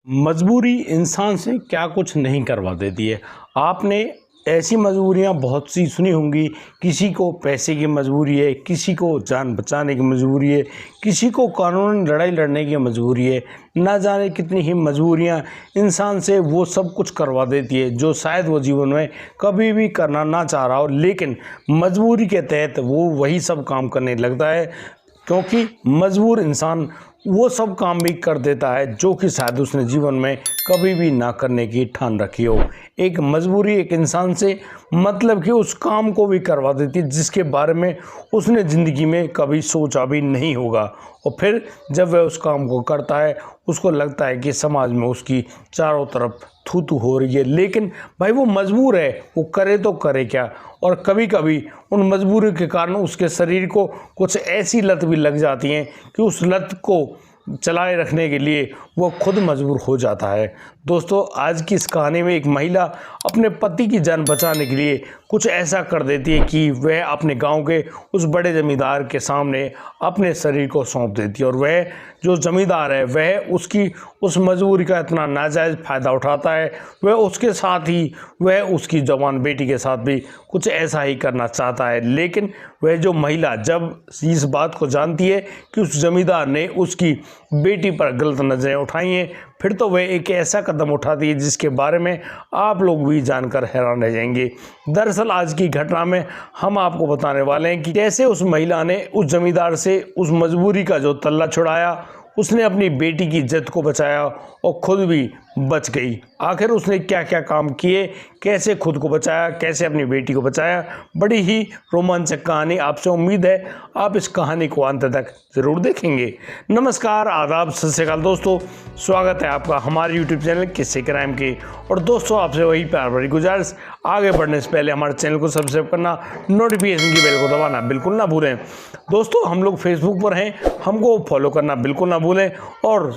मजबूरी इंसान से क्या कुछ नहीं करवा देती है। आपने ऐसी मजबूरियां बहुत सी सुनी होंगी। किसी को पैसे की मजबूरी है, किसी को जान बचाने की मजबूरी है, किसी को कानूनी लड़ाई लड़ने की मजबूरी है। ना जाने कितनी ही मजबूरियां इंसान से वो सब कुछ करवा देती है जो शायद वो जीवन में कभी भी करना ना चाह रहा हो, लेकिन मजबूरी के तहत वो वही सब काम करने लगता है, क्योंकि मजबूर इंसान वो सब काम भी कर देता है जो कि शायद उसने जीवन में कभी भी ना करने की ठान रखी हो। एक मजबूरी एक इंसान से मतलब कि उस काम को भी करवा देती है जिसके बारे में उसने ज़िंदगी में कभी सोचा भी नहीं होगा। और फिर जब वह उस काम को करता है उसको लगता है कि समाज में उसकी चारों तरफ थू थू हो रही है, लेकिन भाई वो मजबूर है, वो करे तो करे क्या। और कभी कभी उन मजबूरी के कारण उसके शरीर को कुछ ऐसी लत भी लग जाती हैं कि उस लत को चलाए रखने के लिए वो खुद मजबूर हो जाता है। दोस्तों, आज की इस कहानी में एक महिला अपने पति की जान बचाने के लिए कुछ ऐसा कर देती है कि वह अपने गांव के उस बड़े जमींदार के सामने अपने शरीर को सौंप देती है। और वह जो जमींदार है वह उसकी उस मजबूरी का इतना नाजायज़ फ़ायदा उठाता है। वह उसके साथ ही वह उसकी जवान बेटी के साथ भी कुछ ऐसा ही करना चाहता है, लेकिन वह जो महिला जब इस बात को जानती है कि उस जमींदार ने उसकी बेटी पर गलत नज़रें उठाई हैं, फिर तो वह एक ऐसा कदम उठाती है जिसके बारे में आप लोग भी जानकर हैरान रह जाएंगे। दरअसल आज की घटना में हम आपको बताने वाले हैं कि कैसे उस महिला ने उस जमींदार से उस मजबूरी का जो तल्ला छुड़ाया, उसने अपनी बेटी की इज्जत को बचाया और खुद भी बच गई। आखिर उसने क्या क्या काम किए, कैसे खुद को बचाया, कैसे अपनी बेटी को बचाया, बड़ी ही रोमांचक कहानी। आपसे उम्मीद है आप इस कहानी को अंत तक ज़रूर देखेंगे। नमस्कार, आदाब, सत श्री अकाल दोस्तों, स्वागत है आपका हमारे यूट्यूब चैनल किस्से क्राइम के। और दोस्तों, आपसे वही प्यार भरी गुजारिश, आगे बढ़ने से पहले हमारे चैनल को सब्सक्राइब करना, नोटिफिकेशन की बेल को दबाना बिल्कुल ना भूलें। दोस्तों, हम लोग फेसबुक पर हैं, हमको फॉलो करना बिल्कुल ना भूलें। और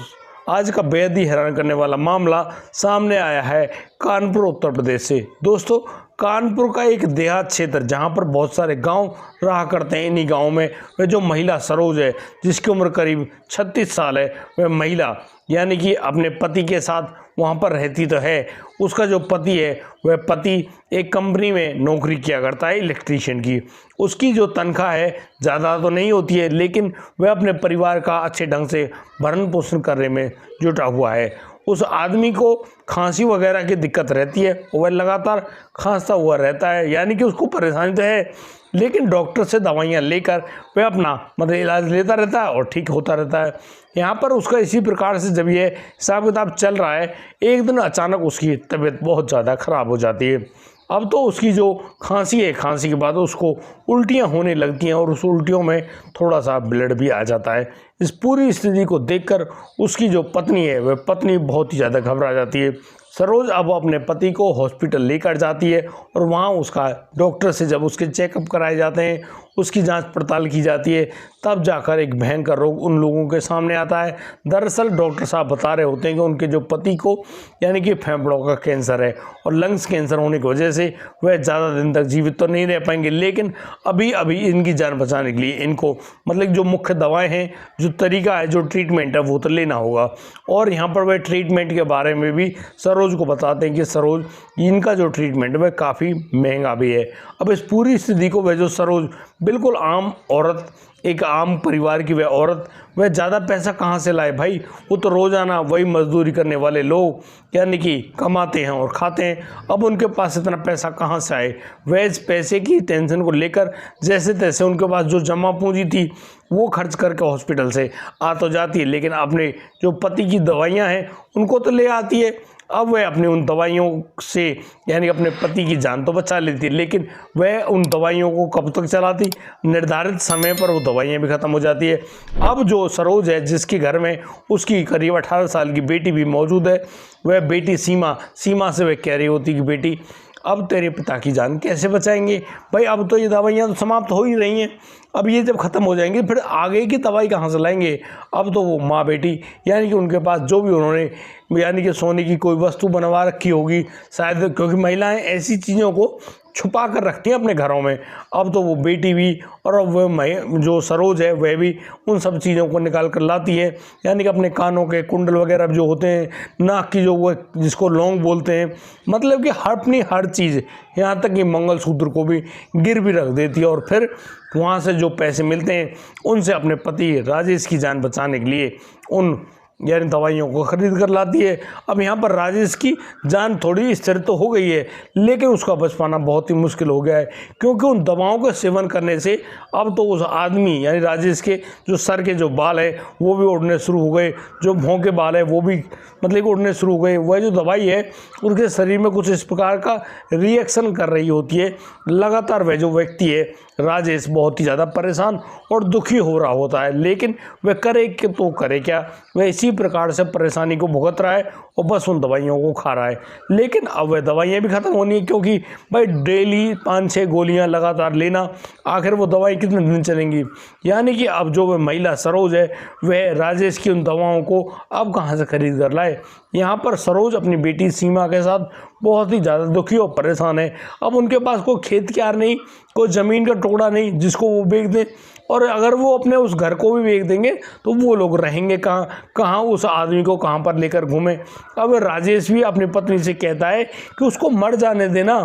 आज का बेहद ही हैरान करने वाला मामला सामने आया है कानपुर उत्तर प्रदेश से। दोस्तों, कानपुर का एक देहात क्षेत्र जहां पर बहुत सारे गांव रहा करते हैं, इन्हीं गाँव में वह जो महिला सरोज है जिसकी उम्र करीब 36 साल है, वह महिला यानी कि अपने पति के साथ वहाँ पर रहती तो है। उसका जो पति है वह पति एक कंपनी में नौकरी किया करता है, इलेक्ट्रीशियन की। उसकी जो तनख्वाह है ज़्यादा तो नहीं होती है, लेकिन वह अपने परिवार का अच्छे ढंग से भरण पोषण करने में जुटा हुआ है। उस आदमी को खांसी वगैरह की दिक्कत रहती है, वह लगातार खांसता हुआ रहता है, यानी कि उसको परेशानी तो है, लेकिन डॉक्टर से दवाइयाँ लेकर वह अपना मतलब इलाज लेता रहता है और ठीक होता रहता है। यहाँ पर उसका इसी प्रकार से जब ये हिसाब किताब चल रहा है, एक दिन अचानक उसकी तबीयत बहुत ज़्यादा ख़राब हो जाती है। अब तो उसकी जो खांसी है, खांसी के बाद उसको उल्टियाँ होने लगती हैं और उस उल्टियों में थोड़ा सा ब्लड भी आ जाता है। इस पूरी स्थिति को देखकर उसकी जो पत्नी है वह पत्नी बहुत ही ज़्यादा घबरा जाती है। सरोज अब अपने पति को हॉस्पिटल लेकर जाती है और वहाँ उसका डॉक्टर से जब उसके चेकअप कराए जाते हैं, उसकी जांच पड़ताल की जाती है, तब जाकर एक भयंकर रोग उन लोगों के सामने आता है। दरअसल डॉक्टर साहब बता रहे होते हैं कि उनके जो पति को यानी कि फेफड़ों का कैंसर है और लंग्स कैंसर होने की वजह से वह ज़्यादा दिन तक जीवित तो नहीं रह पाएंगे, लेकिन अभी अभी इनकी जान बचाने के लिए इनको मतलब जो मुख्य दवाएँ हैं, जो तरीका है, जो ट्रीटमेंट है वो तो लेना होगा। और यहाँ पर वह ट्रीटमेंट के बारे में भी सरोज को बताते हैं कि सरोज, इनका जो ट्रीटमेंट है वह काफ़ी महंगा भी है। अब इस पूरी स्थिति को वह जो सरोज बिल्कुल आम औरत, एक आम परिवार की वह औरत, वह ज़्यादा पैसा कहाँ से लाए भाई। वो तो रोज़ाना वही मजदूरी करने वाले लोग यानी कि कमाते हैं और खाते हैं। अब उनके पास इतना पैसा कहाँ से आए। वह इस पैसे की टेंशन को लेकर जैसे तैसे उनके पास जो जमा पूंजी थी वो खर्च करके हॉस्पिटल से आ तो जाती है, लेकिन अपने जो पति की दवाइयाँ हैं उनको तो ले आती है। अब वह अपनी उन दवाइयों से यानी अपने पति की जान तो बचा लेती है, लेकिन वह उन दवाइयों को कब तक चलाती, निर्धारित समय पर वो दवाइयाँ भी ख़त्म हो जाती है। अब जो सरोज है जिसके घर में उसकी करीब 18 साल की बेटी भी मौजूद है, वह बेटी सीमा से वह कह रही होती कि बेटी, अब तेरे पिता की जान कैसे बचाएंगे भाई। अब तो ये दवाइयाँ तो समाप्त हो ही रही हैं, अब ये जब ख़त्म हो जाएंगी फिर आगे की दवाई कहाँ से लाएंगे। अब तो वो माँ बेटी यानी कि उनके पास जो भी उन्होंने यानी कि सोने की कोई वस्तु बनवा रखी होगी शायद, क्योंकि महिलाएं ऐसी चीज़ों को छुपा कर रखती हैं अपने घरों में। अब तो वो बेटी भी और अब वह जो सरोज है वह भी उन सब चीज़ों को निकाल कर लाती है, यानी कि अपने कानों के कुंडल वगैरह जो होते हैं, नाक की जो वो जिसको लौंग बोलते हैं, मतलब कि अपनी हर चीज़, यहाँ तक कि मंगलसूत्र को भी गिरवी रख देती है और फिर वहाँ से जो पैसे मिलते हैं उनसे अपने पति राजेश की जान बचाने के लिए उन यानी दवाइयों को खरीद कर लाती है। अब यहाँ पर राजेश की जान थोड़ी स्थिर तो हो गई है, लेकिन उसका बच पाना बहुत ही मुश्किल हो गया है, क्योंकि उन दवाओं का सेवन करने से अब तो उस आदमी यानी राजेश के जो सर के जो बाल है वो भी उड़ने शुरू हो गए, जो भौं के बाल है वो भी मतलब कि उड़ने शुरू हो गए। वह जो दवाई है उनके शरीर में कुछ इस प्रकार का रिएक्शन कर रही होती है। लगातार वह जो व्यक्ति है राजेश बहुत ही ज़्यादा परेशान और दुखी हो रहा होता है, लेकिन वह करे कि तो करे क्या, वह इसी प्रकार से परेशानी को भुगत रहा है और बस उन दवाइयों को खा रहा है। लेकिन अब वह दवाइयाँ भी ख़त्म होनी है, क्योंकि भाई डेली 5-6 गोलियां लगातार लेना, आखिर वो दवाई कितने दिन चलेंगी। यानी कि अब जो वह महिला सरोज है वह राजेश की उन दवाओं को अब कहाँ से खरीद कर लाए। यहाँ पर सरोज अपनी बेटी सीमा के साथ बहुत ही ज़्यादा दुखी और परेशान है। अब उनके पास कोई खेत क्यार नहीं, कोई ज़मीन का टुकड़ा नहीं जिसको वो बेच दें, और अगर वो अपने उस घर को भी बेच देंगे तो वो लोग रहेंगे कहाँ, कहाँ उस आदमी को कहाँ पर लेकर घूमें। अब राजेश भी अपनी पत्नी से कहता है कि उसको मर जाने देना,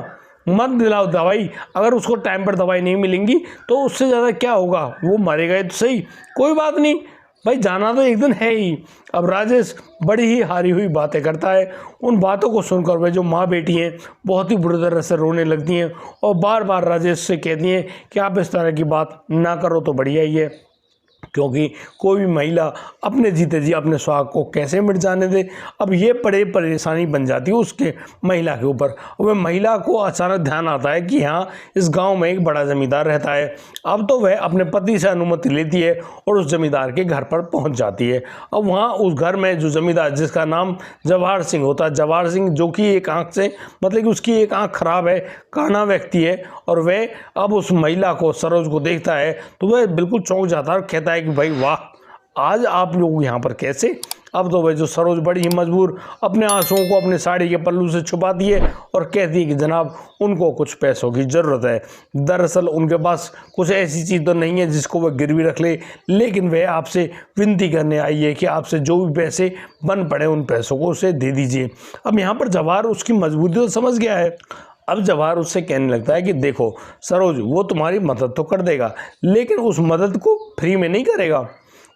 मत दिलाओ दवाई, अगर उसको टाइम पर दवाई नहीं मिलेंगी तो उससे ज़्यादा क्या होगा, वो मरेगा तो सही, कोई बात नहीं भाई, जाना तो एक दिन है ही। अब राजेश बड़ी ही हारी हुई बातें करता है। उन बातों को सुनकर वे जो माँ बेटी हैं बहुत ही बुरी तरह से रोने लगती हैं और बार बार राजेश से कहती हैं कि आप इस तरह की बात ना करो तो बढ़िया ही है, क्योंकि कोई भी महिला अपने जीते जी अपने सुहाग को कैसे मिट जाने दे। अब ये बड़े परेशानी बन जाती है उसके महिला के ऊपर। वह महिला को अचानक ध्यान आता है कि हाँ, इस गांव में एक बड़ा जमींदार रहता है। अब तो वह अपने पति से अनुमति लेती है और उस जमींदार के घर पर पहुंच जाती है। अब वहाँ उस घर में जो जमींदार, जिसका नाम जवाहर सिंह होता है, जवाहर सिंह जो कि एक आँख से मतलब कि उसकी एक आँख खराब है, काना व्यक्ति है, और वह अब उस महिला को सरोज को देखता है तो वह बिल्कुल चौंक जाता है और कहता है कि भाई वाह, आज आप लोग यहाँ पर कैसे। अब तो वह जो सरोज बड़ी ही मजबूर अपने आंसुओं को अपने साड़ी के पल्लू से छुपाती है और कहती है कि जनाब उनको कुछ पैसों की ज़रूरत है। दरअसल उनके पास कुछ ऐसी चीज़ तो नहीं है जिसको वह गिरवी रख ले, लेकिन वह आपसे विनती करने आई है कि आपसे जो भी पैसे बन पड़े उन पैसों को उसे दे दीजिए। अब यहाँ पर जवाहर उसकी मजबूरी तो समझ गया है। अब जवाहर उससे कहने लगता है कि देखो सरोज, वो तुम्हारी मदद तो कर देगा, लेकिन उस मदद को फ्री में नहीं करेगा,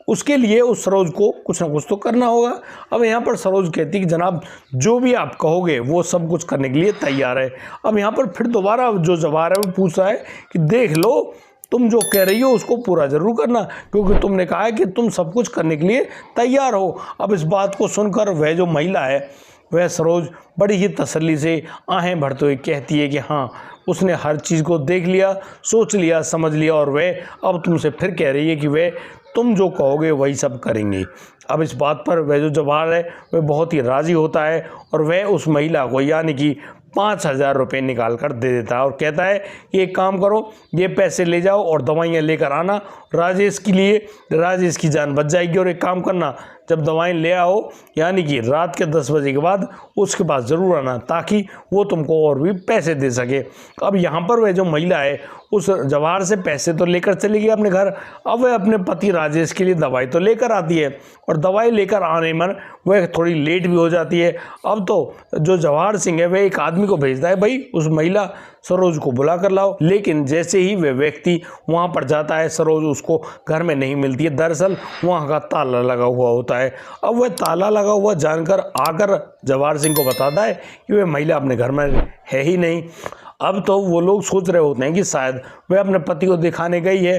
उसके लिए उस सरोज को कुछ ना कुछ तो करना होगा। अब यहाँ पर सरोज कहती है कि जनाब जो भी आप कहोगे वो सब कुछ करने के लिए तैयार है। अब यहाँ पर फिर दोबारा जो जवाहर है वो पूछ रहा है कि देख लो, तुम जो कह रही हो उसको पूरा जरूर करना, क्योंकि तुमने कहा है कि तुम सब कुछ करने के लिए तैयार हो। अब इस बात को सुनकर वह जो महिला है वह सरोज बड़ी ही तसल्ली से आहें भरते हुए कहती है कि हाँ, उसने हर चीज़ को देख लिया, सोच लिया, समझ लिया, और वह अब तुमसे फिर कह रही है कि वह तुम जो कहोगे वही सब करेंगे। अब इस बात पर वह जो जवाहर है वह बहुत ही राज़ी होता है और वह उस महिला को यानी कि 5,000 रुपये निकाल कर दे देता है और कहता है कि एक काम करो, ये पैसे ले जाओ और दवाइयाँ लेकर आना राजेश के लिए, राजेश की जान बच जाएगी। और एक काम करना, जब दवाएं ले आओ यानी कि रात के 10 बजे के बाद उसके पास ज़रूर आना, ताकि वो तुमको और भी पैसे दे सके। अब यहाँ पर वह जो महिला है उस जवाहर से पैसे तो लेकर चली गई अपने घर। अब वह अपने पति राजेश के लिए दवाई तो लेकर आती है और दवाई लेकर आने में वह थोड़ी लेट भी हो जाती है। अब तो जो जवाहर सिंह है वह एक आदमी को भेजता है, भाई उस महिला सरोज को बुला कर लाओ। लेकिन जैसे ही वह व्यक्ति वहाँ पर जाता है सरोज उसको घर में नहीं मिलती है। दरअसल वहाँ का ताला लगा हुआ होता है। अब वह ताला लगा हुआ जानकर आकर जवाहर सिंह को बताता है कि वह महिला अपने घर में है ही नहीं। अब तो वो लोग सोच रहे होते हैं कि शायद वह अपने पति को दिखाने गई है,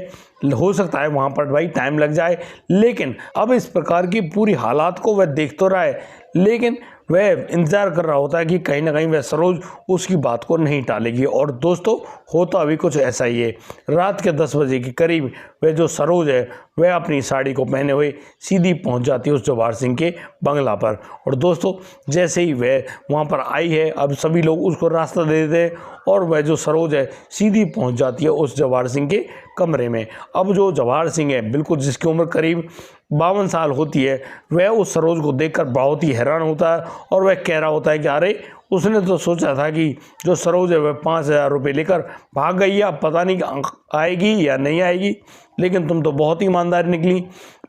हो सकता है वहाँ पर भाई टाइम लग जाए। लेकिन अब इस प्रकार की पूरी हालात को वह देख तो रहा है, लेकिन वह इंतज़ार कर रहा होता है कि कहीं ना कहीं वह सरोज उसकी बात को नहीं टालेगी। और दोस्तों होता अभी कुछ ऐसा ही है। रात के 10 बजे के करीब वह जो सरोज है वह अपनी साड़ी को पहने हुए सीधी पहुंच जाती है उस जवाहर सिंह के बंगला पर। और दोस्तों जैसे ही वह वहां पर आई है, अब सभी लोग उसको रास्ता दे देते हैं और वह जो सरोज है सीधी पहुंच जाती है उस जवाहर सिंह के कमरे में। अब जो जवाहर सिंह है बिल्कुल जिसकी उम्र करीब 52 साल होती है, वह उस सरोज को देखकर बहुत ही हैरान होता है और वह कह रहा होता है कि अरे उसने तो सोचा था कि जो सरोज है वह 5,000 रुपये लेकर भाग गई है, अब पता नहीं आएगी या नहीं आएगी, लेकिन तुम तो बहुत ही ईमानदार निकली।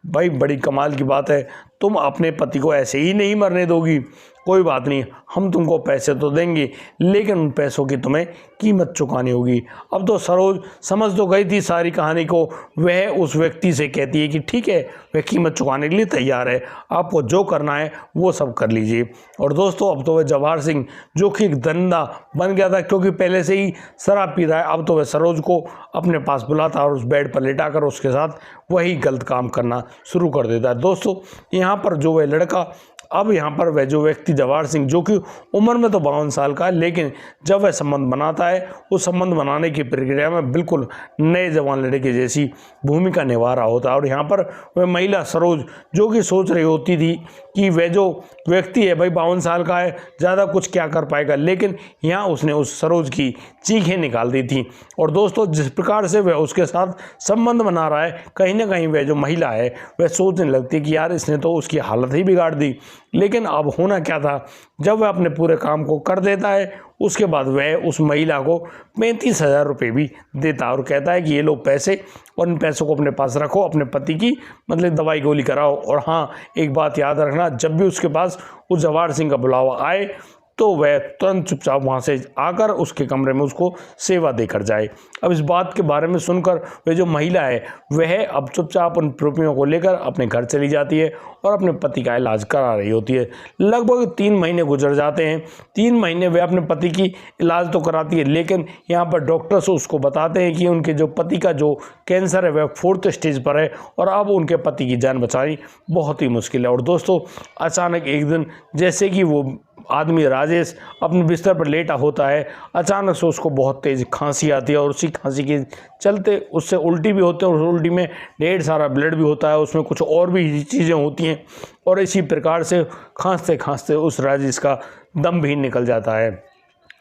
भाई बड़ी कमाल की बात है, तुम अपने पति को ऐसे ही नहीं मरने दोगी। कोई बात नहीं, हम तुमको पैसे तो देंगे, लेकिन उन पैसों की तुम्हें कीमत चुकानी होगी। अब तो सरोज समझ तो गई थी सारी कहानी को। वह उस व्यक्ति से कहती है कि ठीक है, वह कीमत चुकाने के लिए तैयार है, आपको जो करना है वो सब कर लीजिए। और दोस्तों अब तो वह जवाहर सिंह जो कि एक धंधा बन गया था, क्योंकि पहले से ही शराब पी रहा है, अब तो वह सरोज को अपने पास बुलाता और उस बेड पर लेटाकर उसके साथ वही गलत काम करना शुरू कर देता है। दोस्तों यहाँ पर जो वह लड़का, अब यहाँ पर वह जो व्यक्ति जवाहर सिंह जो कि उम्र में तो 52 साल का है, लेकिन जब वह संबंध बनाता है उस संबंध बनाने की प्रक्रिया में बिल्कुल नए जवान लड़के जैसी भूमिका निभा रहा होता है। और यहाँ पर वह महिला सरोज जो कि सोच रही होती थी कि वह जो व्यक्ति है भाई 52 साल का है, ज़्यादा कुछ क्या कर पाएगा, लेकिन यहाँ उसने उस सरोज की चीखें निकाल दी थी। और दोस्तों जिस प्रकार से वह उसके साथ संबंध बना रहा है, कहीं ना कहीं वह जो महिला है वह सोचने लगती है कि यार इसने तो उसकी हालत ही बिगाड़ दी। लेकिन अब होना क्या था, जब वह अपने पूरे काम को कर देता है उसके बाद वह उस महिला को 35,000 रुपये भी देता है और कहता है कि ये लो पैसे, और इन पैसों को अपने पास रखो, अपने पति की मतलब दवाई गोली कराओ। और हाँ एक बात याद रखना, जब भी उसके पास उस जवाहर सिंह का बुलावा आए तो वह तुरंत चुपचाप वहाँ से आकर उसके कमरे में उसको सेवा देकर जाए। अब इस बात के बारे में सुनकर वह जो महिला है वह अब चुपचाप उन रुपयों को लेकर अपने घर चली जाती है और अपने पति का इलाज करा रही होती है। लगभग 3 महीने गुजर जाते हैं। 3 महीने वह अपने पति की इलाज तो कराती है, लेकिन यहाँ पर डॉक्टर्स उसको बताते हैं कि उनके जो पति का जो कैंसर है वह 4th स्टेज पर है और अब उनके पति की जान बचानी बहुत ही मुश्किल है। और दोस्तों अचानक एक दिन जैसे कि वो आदमी राजेश अपने बिस्तर पर लेटा होता है, अचानक से उसको बहुत तेज़ खांसी आती है और उसी खांसी के चलते उससे उल्टी भी होते हैं और उस उल्टी में ढेर सारा ब्लड भी होता है, उसमें कुछ और भी चीज़ें होती हैं और इसी प्रकार से खांसते खांसते उस राजेश का दम भी निकल जाता है।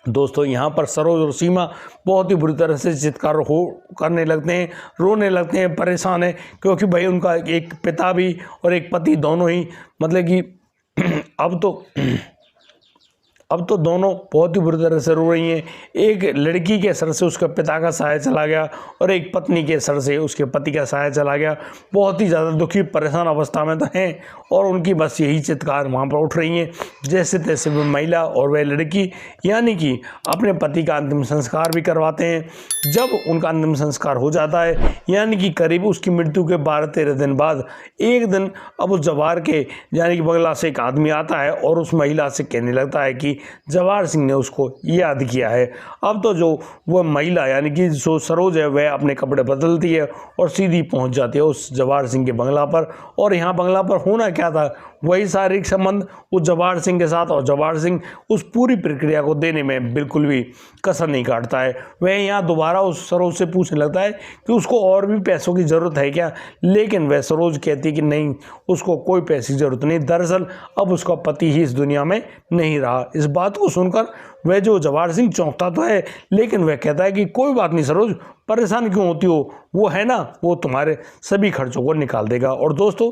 दोस्तों यहाँ पर सरोज और सीमा बहुत ही बुरी तरह से चित्कार करने लगते हैं, रोने लगते हैं, परेशान है, क्योंकि भाई उनका एक पिता भी और एक पति दोनों ही मतलब कि अब तो दोनों बहुत ही बुरी तरह से रो रही हैं। एक लड़की के सर से उसके पिता का साया चला गया और एक पत्नी के सर से उसके पति का साया चला गया। बहुत ही ज़्यादा दुखी परेशान अवस्था में तो हैं और उनकी बस यही चित्कार वहाँ पर उठ रही हैं। जैसे तैसे वह महिला और वह लड़की यानी कि अपने पति का अंतिम संस्कार भी करवाते हैं। जब उनका अंतिम संस्कार हो जाता है यानी कि करीब उसकी मृत्यु के 12-13 दिन बाद एक दिन अब उस जवाहर के यानी कि बंगला से एक आदमी आता है और उस महिला से कहने लगता है कि जवाहर सिंह ने उसको याद किया है। अब तो जो वह महिला यानी कि जो सरोज है वह अपने कपड़े बदलती है और सीधी पहुंच जाती है उस जवाहर सिंह के बंगला पर। और यहाँ बंगला पर होना क्या था, वही शारीरिक संबंध उस जवाहर सिंह के साथ, और जवाहर सिंह उस पूरी प्रक्रिया को देने में बिल्कुल भी कसर नहीं काटता है। वह यहाँ दोबारा उस सरोज से पूछने लगता है कि उसको और भी पैसों की ज़रूरत है क्या, लेकिन वह सरोज कहती है कि नहीं, उसको कोई पैसे की ज़रूरत नहीं, दरअसल अब उसका पति ही इस दुनिया में नहीं रहा। इस बात को सुनकर वह जो जवाहर सिंह चौंकता तो है, लेकिन वह कहता है कि कोई बात नहीं सरोज, परेशान क्यों होती हो, वो है ना, वो तुम्हारे सभी खर्चों को निकाल देगा। और दोस्तों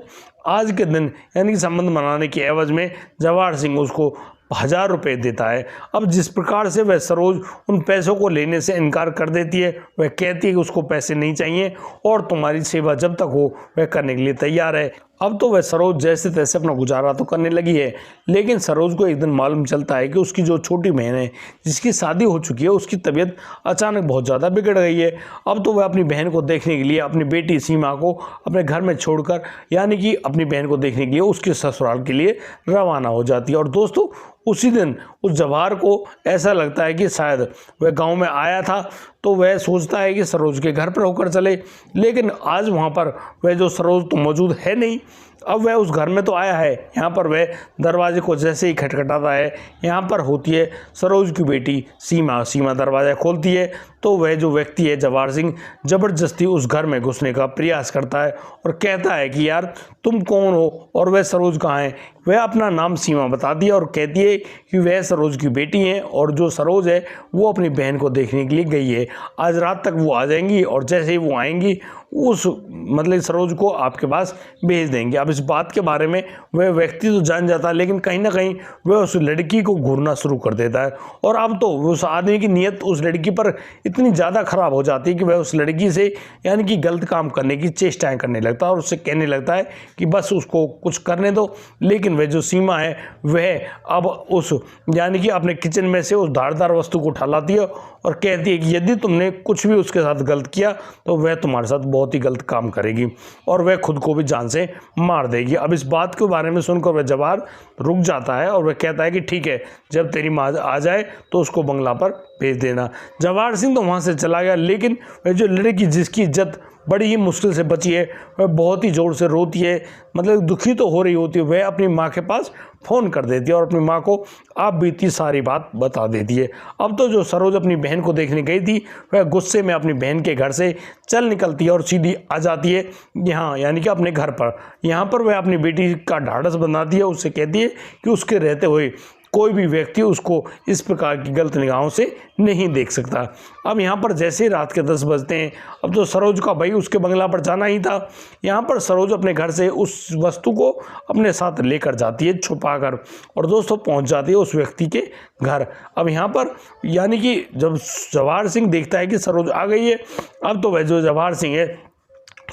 आज के दिन यानी कि संबंध बनाने के एवज में जवाहर सिंह उसको 1000 रुपये देता है। अब जिस प्रकार से वह सरोज उन पैसों को लेने से इनकार कर देती है, वह कहती है कि उसको पैसे नहीं चाहिए और तुम्हारी सेवा जब तक हो वह करने के लिए तैयार है। अब तो वह सरोज जैसे तैसे अपना गुजारा तो करने लगी है, लेकिन सरोज को एक दिन मालूम चलता है कि उसकी जो छोटी बहन है जिसकी शादी हो चुकी है उसकी तबीयत अचानक बहुत ज़्यादा बिगड़ गई है। अब तो वह अपनी बहन को देखने के लिए अपनी बेटी सीमा को अपने घर में छोड़कर यानी कि अपनी बहन को देखने के लिए उसके ससुराल के लिए रवाना हो जाती है। और दोस्तों उसी दिन उस जवाहर को ऐसा लगता है कि शायद वह गांव में आया था, तो वह सोचता है कि सरोज के घर पर होकर चले, लेकिन आज वहां पर वह जो सरोज तो मौजूद है नहीं। अब वह उस घर में तो आया है, यहाँ पर वह दरवाजे को जैसे ही खटखटाता है, यहाँ पर होती है सरोज की बेटी सीमा। सीमा दरवाज़ा खोलती है तो वह जो व्यक्ति है जवाहर सिंह ज़बरदस्ती उस घर में घुसने का प्रयास करता है और कहता है कि यार तुम कौन हो और वह सरोज कहाँ है। वह अपना नाम सीमा बताती है और कहती है कि वह सरोज की बेटी है और जो सरोज है वो अपनी बहन को देखने के लिए गई है। आज रात तक वो आ जाएंगी और जैसे ही वो आएंगी उस मतलब सरोज को आपके पास भेज देंगे। अब इस बात के बारे में वह व्यक्ति तो जान जाता है, लेकिन कहीं ना कहीं वह उस लड़की को घूरना शुरू कर देता है और अब तो उस आदमी की नीयत उस लड़की पर इतनी ज़्यादा ख़राब हो जाती है कि वह उस लड़की से यानी कि गलत काम करने की चेष्टाएं करने लगता है और उससे कहने लगता है कि बस उसको कुछ करने दो। लेकिन वह जो सीमा है वह अब उस यानी कि अपने किचन में से उस धारदार वस्तु को उठा लाती है और कहती है कि यदि तुमने कुछ भी उसके साथ गलत किया तो वह तुम्हारे साथ बहुत ही गलत काम करेगी और वह खुद को भी जान से मार देगी। अब इस बात के बारे में सुनकर वह जवाहर रुक जाता है और वह कहता है कि ठीक है, जब तेरी माँ आ जाए तो उसको बंगला पर भेज देना। जवाहर सिंह तो वहाँ से चला गया, लेकिन वह जो लड़की जिसकी इज्जत बड़ी ही मुश्किल से बची है वह बहुत ही ज़ोर से रोती है, मतलब दुखी तो हो रही होती है। वह अपनी माँ के पास फ़ोन कर देती है और अपनी माँ को आप बीती सारी बात बता देती है। अब तो जो सरोज अपनी बहन को देखने गई थी वह गुस्से में अपनी बहन के घर से चल निकलती है और सीधी आ जाती है यहाँ यानी कि अपने घर पर। यहाँ पर वह अपनी बेटी का ढाढ़स बंधाती है, उससे कहती है कि उसके रहते हुए कोई भी व्यक्ति उसको इस प्रकार की गलत निगाहों से नहीं देख सकता। अब यहाँ पर जैसे रात के 10 बजते हैं, अब तो सरोज का भाई उसके बंगला पर जाना ही था। यहाँ पर सरोज अपने घर से उस वस्तु को अपने साथ लेकर जाती है छुपाकर और दोस्तों पहुँच जाती है उस व्यक्ति के घर। अब यहाँ पर यानी कि जब जवाहर सिंह देखता है कि सरोज आ गई है, अब तो वह जो जवाहर सिंह है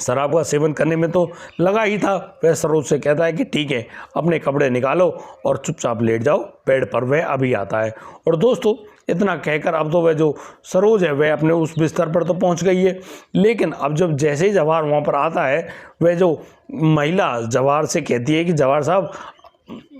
शराब का सेवन करने में तो लगा ही था। वह सरोज से कहता है कि ठीक है, अपने कपड़े निकालो और चुपचाप लेट जाओ बेड पर। वह अभी आता है और दोस्तों इतना कहकर अब तो वह जो सरोज है वह अपने उस बिस्तर पर तो पहुंच गई है, लेकिन अब जब जैसे ही जवाहर वहां पर आता है वह जो महिला जवाहर से कहती है कि जवाहर साहब,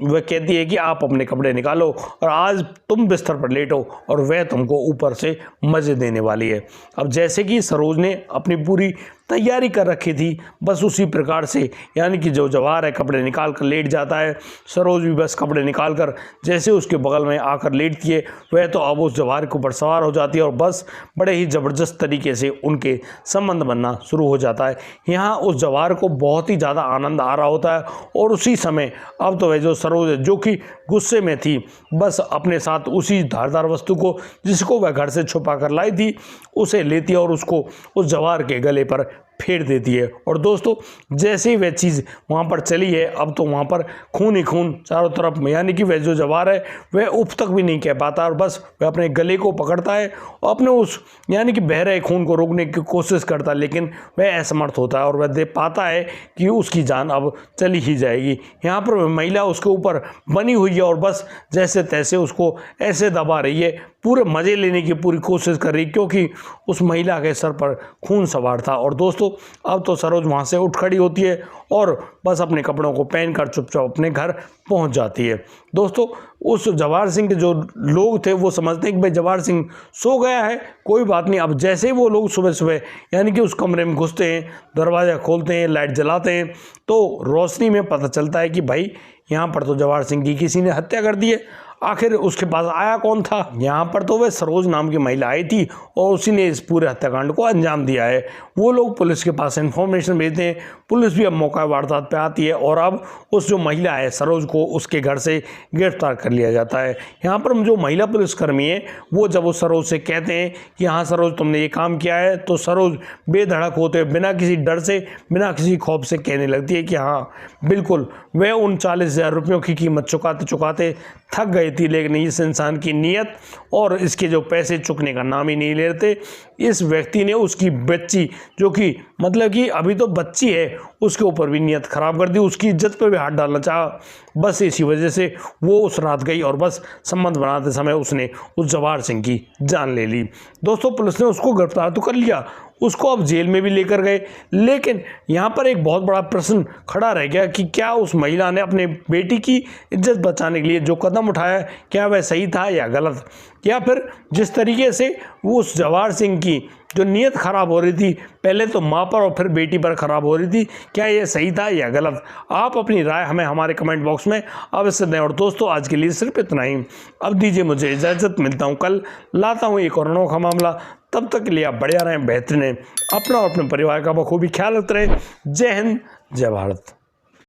वह कहती है कि आप अपने कपड़े निकालो और आज तुम बिस्तर पर लेटो और वह तुमको ऊपर से मज़े देने वाली है। अब जैसे कि सरोज ने अपनी पूरी तैयारी कर रखी थी, बस उसी प्रकार से यानी कि जो जवाहर है कपड़े निकाल कर लेट जाता है, सरोज भी बस कपड़े निकाल कर जैसे उसके बगल में आकर लेटती है वह तो अब उस जवाहर के ऊपर सवार हो जाती है और बस बड़े ही ज़बरदस्त तरीके से उनके संबंध बनना शुरू हो जाता है। यहाँ उस जवाहर को बहुत ही ज़्यादा आनंद आ रहा होता है और उसी समय अब तो वह जो सरोज है जो कि गुस्से में थी, बस अपने साथ उसी धारदार वस्तु को जिसको वह घर से छुपा कर लाई थी उसे लेती है और उसको उस जवाहर के गले पर फेर देती है। और दोस्तों जैसे ही वह चीज़ वहाँ पर चली है, अब तो वहाँ पर खून ही खून चारों तरफ में, यानी कि वह जो जवाहर है वह उफ तक भी नहीं कह पाता और बस वह अपने गले को पकड़ता है और अपने उस यानी कि बह रहे खून को रोकने की कोशिश करता है, लेकिन वह असमर्थ होता है और वह देख पाता है कि उसकी जान अब चली ही जाएगी। यहाँ पर महिला उसके ऊपर बनी हुई है और बस जैसे तैसे उसको ऐसे दबा रही है, पूरे मज़े लेने की पूरी कोशिश कर रही, क्योंकि उस महिला के सर पर खून सवार था। और दोस्तों अब तो सरोज वहाँ से उठ खड़ी होती है और बस अपने कपड़ों को पहनकर चुपचाप अपने घर पहुँच जाती है। दोस्तों उस जवाहर सिंह के जो लोग थे वो समझते हैं कि भाई जवाहर सिंह सो गया है, कोई बात नहीं। अब जैसे ही वो लोग सुबह सुबह यानी कि उस कमरे में घुसते हैं, दरवाज़ा खोलते हैं, लाइट जलाते हैं, तो रोशनी में पता चलता है कि भाई यहाँ पर तो जवाहर सिंह की किसी ने हत्या कर दी है। आखिर उसके पास आया कौन था? यहाँ पर तो वह सरोज नाम की महिला आई थी और उसी ने इस पूरे हत्याकांड को अंजाम दिया है। वो लोग पुलिस के पास इन्फॉर्मेशन भेजते हैं, पुलिस भी अब मौका वारदात पे आती है और अब उस जो महिला है सरोज को उसके घर से गिरफ्तार कर लिया जाता है। यहाँ पर जो महिला पुलिसकर्मी है वो जब उस सरोज से कहते हैं कि हाँ सरोज तुमने ये काम किया है, तो सरोज बेधड़क होते बिना किसी डर से बिना किसी खौफ से कहने लगती है कि हाँ बिल्कुल, वह उन 40,000 रुपयों की कीमत चुकाते चुकाते थक गई थी, लेकिन इस इंसान की नीयत और इसके जो पैसे चुकने का नाम ही नहीं लेते। इस व्यक्ति ने उसकी बच्ची जो कि मतलब कि अभी तो बच्ची है उसके ऊपर भी नीयत ख़राब कर दी, उसकी इज्जत पर भी हाथ डालना चाहा। बस इसी वजह से वो उस रात गई और बस संबंध बनाते समय उसने उस जवाहर सिंह की जान ले ली। दोस्तों पुलिस ने उसको गिरफ्तार तो कर लिया, उसको अब जेल में भी लेकर गए, लेकिन यहाँ पर एक बहुत बड़ा प्रश्न खड़ा रह गया कि क्या उस महिला ने अपने बेटी की इज्जत बचाने के लिए जो कदम उठाया क्या वह सही था या गलत, या फिर जिस तरीके से वो उस जवाहर सिंह की जो नीयत ख़राब हो रही थी, पहले तो माँ पर और फिर बेटी पर ख़राब हो रही थी, क्या ये सही था या गलत? आप अपनी राय हमें हमारे कमेंट बॉक्स में अवश्य दें। और दोस्तों, आज के लिए सिर्फ इतना ही। अब दीजिए मुझे इजाज़त, मिलता हूँ कल, लाता हूँ एक और अनोखा मामला। तब तक के लिए आप बढ़िया रहें, बेहतरीन रहें, अपना और अपने परिवार का बखूबी ख्याल रखते रहें। जय हिंद, जय भारत।